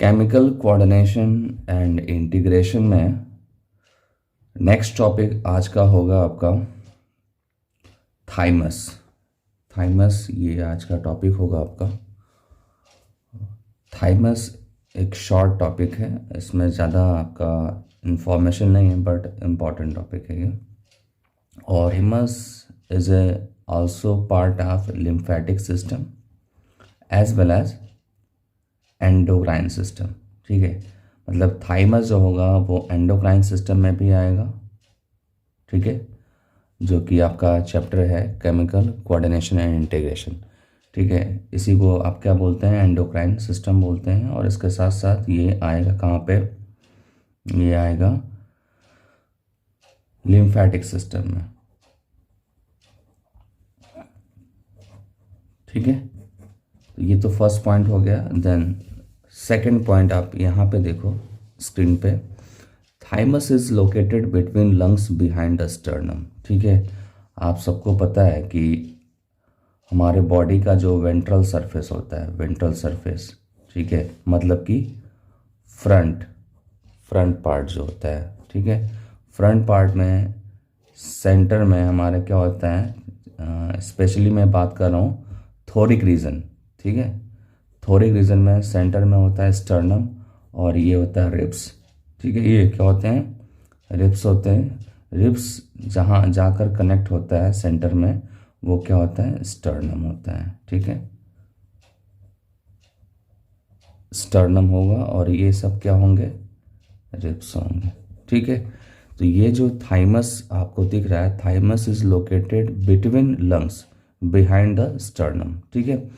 Chemical coordination and integration में next topic आज का होगा आपका थाइमस। थाइमस ये आज का टॉपिक होगा आपका। थाइमस एक शॉर्ट टॉपिक है, इसमें ज़्यादा आपका इंफॉर्मेशन नहीं है बट इम्पॉर्टेंट टॉपिक है ये। और thymus is a also part of lymphatic system as well as endocrine system. ठीक है, मतलब थाइमस जो होगा वो एंडोक्राइन सिस्टम में भी आएगा। ठीक है, जो कि आपका चैप्टर है केमिकल कोऑर्डिनेशन एंड इंटीग्रेशन। ठीक है, इसी को आप क्या बोलते हैं, एंडोक्राइन सिस्टम बोलते हैं। और इसके साथ साथ ये आएगा कहाँ पे, ये आएगा लिम्फेटिक सिस्टम में। ठीक है, तो ये तो फर्स्ट पॉइंट हो गया। देन सेकंड पॉइंट आप यहाँ पे देखो स्क्रीन पे, thymus is located between lungs behind the sternum. ठीक है, आप सबको पता है कि हमारे बॉडी का जो वेंट्रल सरफेस होता है, वेंट्रल सरफेस, ठीक है, मतलब कि फ्रंट पार्ट जो होता है, ठीक है, फ्रंट पार्ट में सेंटर में हमारे क्या होता है, स्पेशली मैं बात कर रहा हूँ थोरिक रीजन। ठीक है, थोरिक रीजन में सेंटर में होता है स्टर्नम और ये होता है रिब्स। ठीक है, ये क्या होते हैं, रिब्स होते हैं। रिब्स जहाँ जाकर कनेक्ट होता है सेंटर में वो क्या होता है, स्टर्नम होता है। ठीक है, स्टर्नम होगा और ये सब क्या होंगे, रिब्स होंगे। ठीक है, तो ये जो थाइमस आपको दिख रहा है, thymus is located between lungs behind the sternum. ठीक है,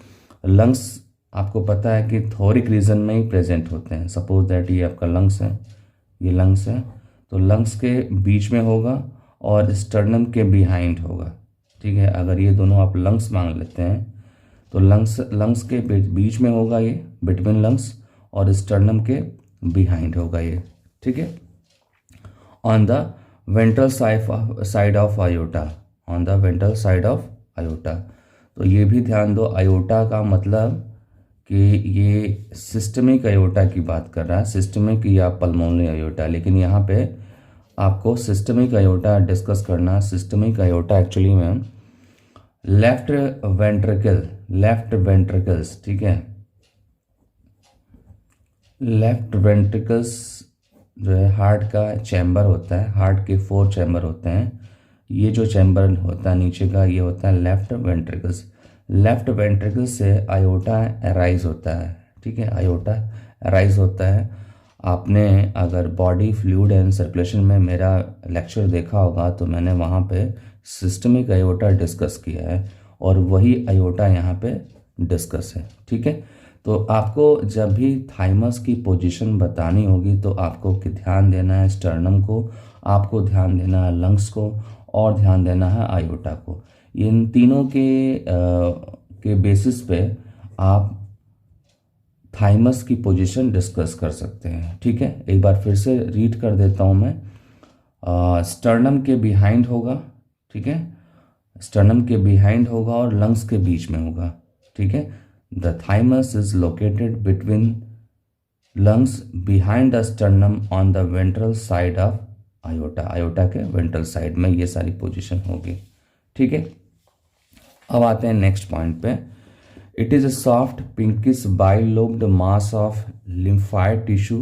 लंग्स आपको पता है कि थोरिक रीजन में ही प्रेजेंट होते हैं। सपोज दैट ये आपका लंग्स है, ये लंग्स है, तो लंग्स के बीच में होगा और स्टर्नम के बिहाइंड होगा। ठीक है, अगर ये दोनों आप लंग्स मान लेते हैं तो लंग्स के बीच में होगा ये, बिटवीन लंग्स, और स्टर्नम के बिहाइंड होगा ये। ठीक है, on the ventral side of iota, on the ventral side of iota. तो ये भी ध्यान दो, आयोटा का मतलब कि ये सिस्टमिक आयोटा की बात कर रहा है, सिस्टमिक या पल्मोनरी आयोटा। लेकिन यहाँ पे आपको सिस्टमिक आयोटा डिस्कस करना। सिस्टमिक आयोटा एक्चुअली में लेफ्ट वेंट्रिकल्स, ठीक है, लेफ्ट वेंट्रिकल्स जो है हार्ट का चैम्बर होता है, हार्ट के 4 चैम्बर होते हैं। ये जो चैम्बर होता है नीचे का, ये होता है लेफ्ट वेंट्रिकल्स। लेफ्ट वेंट्रिकल से आयोटा अराइज होता है। ठीक है, आयोटा अराइज होता है। आपने अगर बॉडी फ्लूइड एंड सर्कुलेशन में मेरा लेक्चर देखा होगा तो मैंने वहाँ पे सिस्टमिक आयोटा डिस्कस किया है और वही आयोटा यहाँ पे डिस्कस है। ठीक है, तो आपको जब भी थाइमस की पोजीशन बतानी होगी तो आपको ध्यान देना है स्टर्नम को, आपको ध्यान देना है लंग्स को, और ध्यान देना है आयोटा को। इन तीनों के बेसिस पे आप थाइमस की पोजीशन डिस्कस कर सकते हैं। ठीक है, एक बार फिर से रीड कर देता हूँ मैं। स्टर्नम के बिहाइंड होगा, ठीक है, स्टर्नम के बिहाइंड होगा और लंग्स के बीच में होगा। ठीक है, the thymus is located between lungs behind the sternum on the ventral side of iota, iota के वेंट्रल साइड में ये सारी पोजीशन होगी। ठीक है, अब आते हैं नेक्स्ट पॉइंट पे। It is a soft pinkish bilobed mass of lymphoid tissue.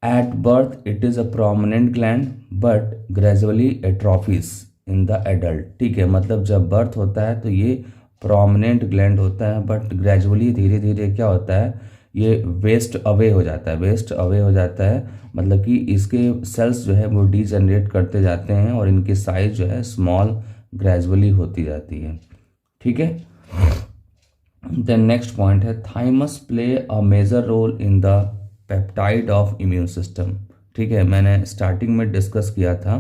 At birth it is a prominent gland but gradually atrophies in the adult. ठीक है, मतलब जब बर्थ होता है तो ये प्रोमिनेंट ग्लैंड होता है बट ग्रेजुअली धीरे धीरे क्या होता है, ये वेस्ट अवे हो जाता है, वेस्ट अवे हो जाता है। मतलब कि इसके सेल्स जो है वो डीजनरेट करते जाते हैं और इनकी साइज जो है स्मॉल ग्रेजुअली होती जाती है। ठीक है, देन नेक्स्ट पॉइंट है thymus play a major role in the peptide of immune system. ठीक है, मैंने स्टार्टिंग में डिस्कस किया था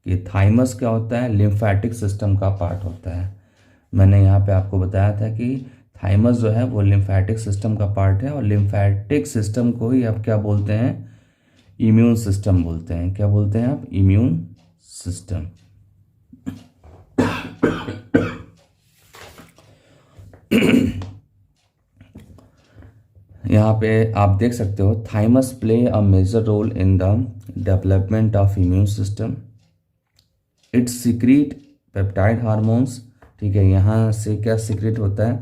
कि थाइमस क्या होता है, लिम्फेटिक सिस्टम का पार्ट होता है। मैंने यहाँ पे आपको बताया था कि थाइमस जो है वो लिम्फेटिक सिस्टम का पार्ट है और लिम्फेटिक सिस्टम को ही आप क्या बोलते हैं, इम्यून सिस्टम बोलते हैं। क्या बोलते हैं आप, इम्यून सिस्टम। यहाँ पे आप देख सकते हो thymus play a major role in the development of immune system. Its secret peptide hormones. ठीक है, यहाँ से क्या सीक्रेट होता है?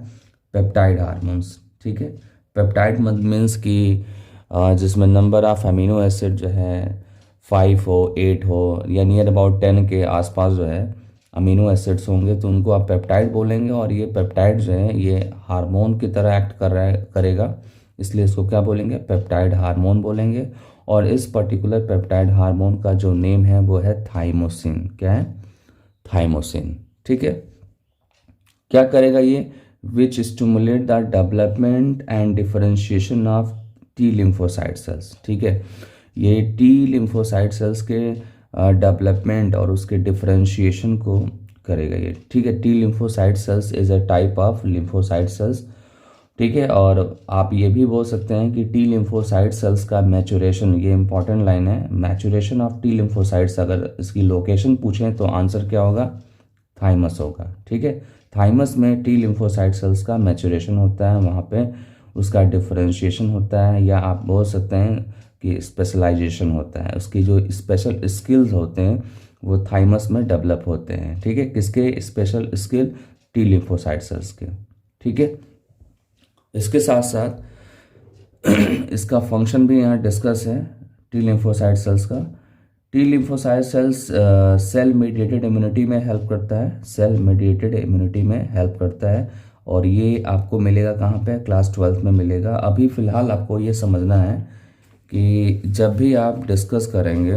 Peptide hormones. ठीक है, पेप्टाइड मीन्स कि जिसमें नंबर ऑफ अमीनो एसिड जो है 5 हो, 8 हो, या नियर अबाउट 10 के आसपास जो है अमीनो एसिड्स होंगे, तो उनको आप पेप्टाइड बोलेंगे। और ये पेप्टाइड जो है ये हार्मोन की तरह एक्ट करेगा, इसलिए इसको क्या बोलेंगे? पेप्टाइड हार्मोन बोलेंगे। और इस पर्टिकुलर पेप्टाइड हार्मोन का जो नेम है वो है थाइमोसिन। क्या है? थाइमोसिन। ठीक है, क्या करेगा ये? Which stimulate the development and differentiation of T lymphocyte cells. ठीक है, ये टी लिम्फोसाइट सेल्स के डेवलपमेंट और उसके डिफरेंशिएशन को करेगा ये। ठीक है, T lymphocyte cells is a type of lymphocyte cells. ठीक है, और आप ये भी बोल सकते हैं कि टी लिम्फोसाइट सेल्स का मैचुरेशन, ये इंपॉर्टेंट लाइन है, मैचुरेशन ऑफ टी लिम्फोसाइट्स, अगर इसकी लोकेशन पूछें तो आंसर क्या होगा? थाइमस होगा। ठीक है, थाइमस में टी लिम्फोसाइट सेल्स का मैचुरेशन होता है, वहाँ पे उसका डिफरेंशिएशन होता है, या आप बोल सकते हैं कि स्पेशलाइजेशन होता है। उसकी जो स्पेशल स्किल्स होते हैं वो थाइमस में डेवलप होते हैं। ठीक है, किसके special skill? T lymphocyte cells के। ठीक है, इसके साथ साथ इसका फंक्शन भी यहाँ डिस्कस है टी लिम्फोसाइट सेल्स का। T lymphocyte cells cell mediated immunity में हेल्प करता है, सेल मीडिएटेड इम्यूनिटी में हेल्प करता है। और ये आपको मिलेगा कहाँ पे? क्लास 12th में मिलेगा। अभी फ़िलहाल आपको ये समझना है कि जब भी आप डिस्कस करेंगे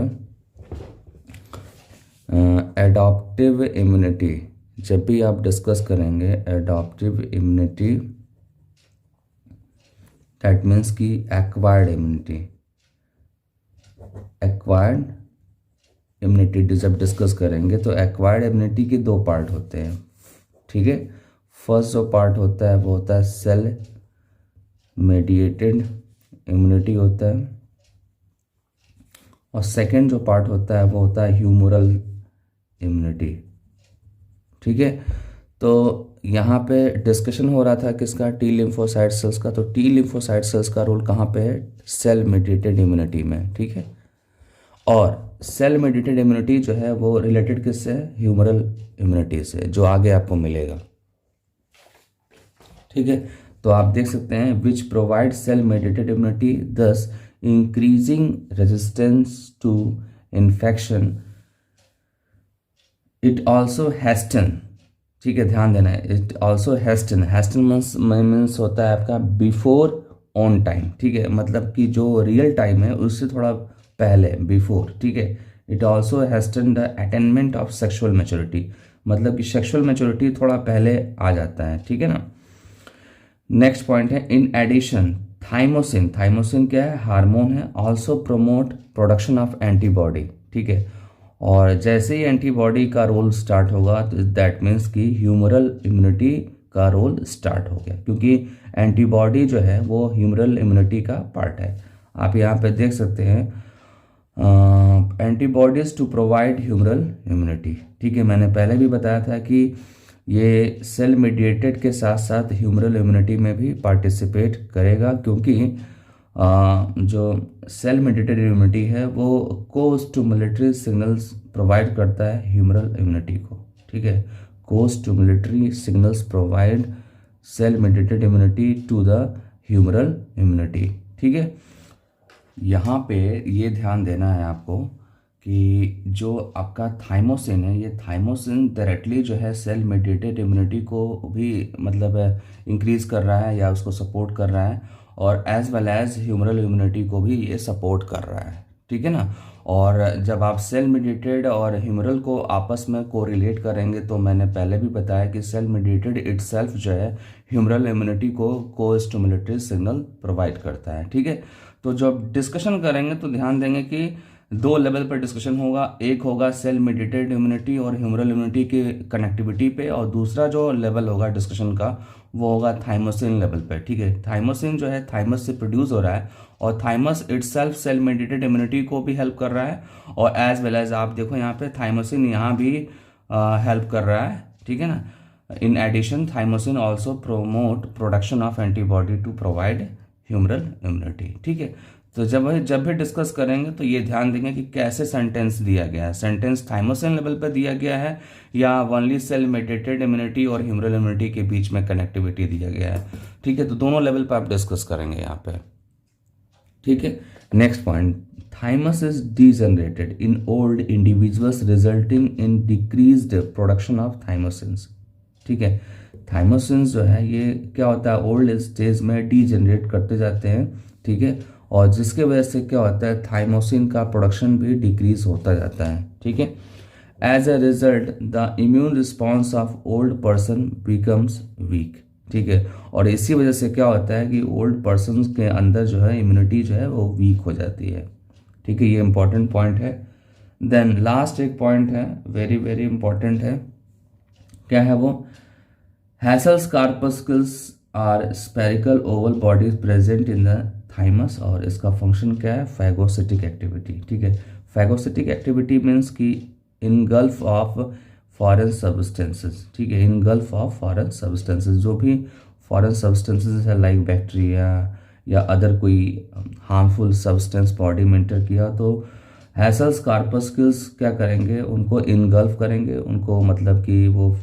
एडॉप्टिव इम्यूनिटी, जब भी आप डिस्कस करेंगे एडॉप्टिव इम्यूनिटी, दैट मीन्स कि एक्वायर्ड इम्यूनिटी, एक्वायर्ड इम्यूनिटी जब डिस्कस करेंगे तो एक्वायर्ड इम्यूनिटी के दो पार्ट होते हैं। ठीक है, फर्स्ट जो पार्ट होता है वो होता है सेल मेडिएटेड इम्यूनिटी होता है, और सेकंड जो पार्ट होता है वो होता है ह्यूमरल इम्यूनिटी। ठीक है, तो यहाँ पे डिस्कशन हो रहा था किसका? टी लिम्फोसाइट सेल्स का। तो टी लिम्फोसाइट सेल्स का रोल कहाँ पे है? सेल मेडिएटेड इम्यूनिटी में। ठीक है, और सेल मेडिएटेड इम्यूनिटी जो है वो रिलेटेड किससे है? ह्यूमरल इम्यूनिटी से, जो आगे आपको मिलेगा। ठीक है, तो आप देख सकते हैं which provide cell mediated immunity thus increasing resistance to infection. It also hastens. ठीक है, ध्यान देना है, it also hastens. Hastens means होता है आपका बिफोर ऑन टाइम। ठीक है, मतलब कि जो रियल टाइम है उससे थोड़ा पहले, बिफोर। ठीक है, it also hasten the attainment of sexual maturity, मतलब कि सेक्शुअल मैच्योरिटी थोड़ा पहले आ जाता है। ठीक है ना। नेक्स्ट पॉइंट है इन एडिशन थाइमोसिन। थाइमोसिन क्या है? हार्मोन है। Also promote production of antibody. ठीक है, और जैसे ही एंटीबॉडी का रोल स्टार्ट होगा तो दैट मीन्स कि ह्यूमरल इम्यूनिटी का रोल स्टार्ट हो गया, क्योंकि एंटीबॉडी जो है वो ह्यूमरल इम्यूनिटी का पार्ट है। आप यहाँ पे देख सकते हैं antibodies to provide humoral immunity. ठीक है, मैंने पहले भी बताया था कि ये सेल मीडिएटेड के साथ साथ ह्यूमरल इम्यूनिटी में भी पार्टिसिपेट करेगा, क्योंकि जो सेल मेडिएटेड इम्यूनिटी है वो को-स्टिमुलेटरी सिग्नल्स प्रोवाइड करता है ह्यूमरल इम्यूनिटी को। ठीक है, costimulatory signals provide cell mediated immunity to the humoral immunity. ठीक है, यहाँ पे ये ध्यान देना है आपको कि जो आपका थाइमोसिन है, ये थाइमोसिन डायरेक्टली जो है सेल मेडिएटेड इम्यूनिटी को भी मतलब इंक्रीज कर रहा है या उसको सपोर्ट कर रहा है, और as well as humoral immunity को भी ये सपोर्ट कर रहा है। ठीक है ना। और जब आप सेल मेडिएटेड और ह्यूमरल को आपस में कोरिलेट करेंगे तो मैंने पहले भी बताया कि सेल मेडिएटेड इटसेल्फ जो है ह्यूमरल इम्यूनिटी को को-स्टिमुलेटरी सिग्नल प्रोवाइड करता है। ठीक है, तो जब डिस्कशन करेंगे तो ध्यान देंगे कि दो लेवल पर डिस्कशन होगा। एक होगा सेल मेडिएटेड इम्यूनिटी और ह्यूमरल इम्यूनिटी की कनेक्टिविटी पे, और दूसरा जो लेवल होगा डिस्कशन का वो होगा थाइमोसिन लेवल पे। ठीक है, थाइमोसिन जो है थाइमस से प्रोड्यूस हो रहा है, और thymus itself cell mediated immunity को भी हेल्प कर रहा है, और एज वेल एज आप देखो यहाँ पे थाइमोसिन यहाँ भी हेल्प कर रहा है। ठीक है ना। In addition thymosin also promote production of antibody to provide humoral immunity. ठीक है, तो जब भी डिस्कस करेंगे तो ये ध्यान देंगे कि कैसे सेंटेंस दिया गया है। सेंटेंस थाइमोसिन लेवल पर दिया गया है या ओनली सेल मेडिएटेड इम्यूनिटी और ह्यूमरल इम्यूनिटी के बीच में कनेक्टिविटी दिया गया है। ठीक है, तो दोनों लेवल पर आप डिस्कस करेंगे यहाँ पे। ठीक है, next point, thymus is degenerated in old individuals resulting in decreased production of thymosins. ठीक है, थाइमोसिन्स जो है ये क्या होता है, ओल्ड स्टेज में डीजनरेट करते जाते हैं। ठीक है, और जिसके वजह से क्या होता है, थाइमोसिन का प्रोडक्शन भी डिक्रीज होता जाता है। ठीक है, as a result the immune response of old person becomes weak. ठीक है, और इसी वजह से क्या होता है कि ओल्ड पर्सन के अंदर जो है इम्यूनिटी जो है वो वीक हो जाती है। ठीक है, ये इंपॉर्टेंट पॉइंट है। देन लास्ट एक पॉइंट है, वेरी वेरी इंपॉर्टेंट है, क्या है वो, Hassall's corpuscles are spherical oval bodies present in the thymus, और इसका फंक्शन क्या है, फैगोसिटिक एक्टिविटी। ठीक है, फैगोसिटिक एक्टिविटी मीन्स कि इनगल्फ ऑफ फॉरेन सब्सटेंसेस। ठीक है, इनगल्फ ऑफ फॉरेन सब्सटेंसेस, जो भी फॉरेन सब्सटेंसेस है लाइक बैक्टीरिया या अदर कोई हार्मफुल सब्सटेंस बॉडी में इंटर किया तो हैसल्स कार्पस्कल्स क्या करेंगे, उनको इनगल्फ करेंगे, उनको मतलब कि वो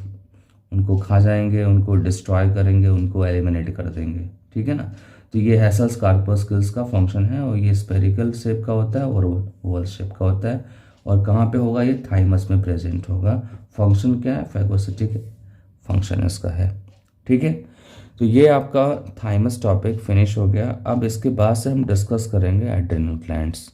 उनको खा जाएंगे, उनको डिस्ट्रॉय करेंगे, उनको एलिमिनेट कर देंगे। ठीक है ना, तो ये हैसल्स कार्पस्कल्स का फंक्शन है, और ये स्पेरिकल शेप का होता है और ओवल शेप का होता है, और कहाँ पे होगा, ये थाइमस में प्रेजेंट होगा। फंक्शन क्या है, फैगोसिटिक फंक्शन इसका है। ठीक है, तो ये आपका थाइमस टॉपिक फिनिश हो गया। अब इसके बाद से हम डिस्कस करेंगे एड्रेनल ग्लैंड्स।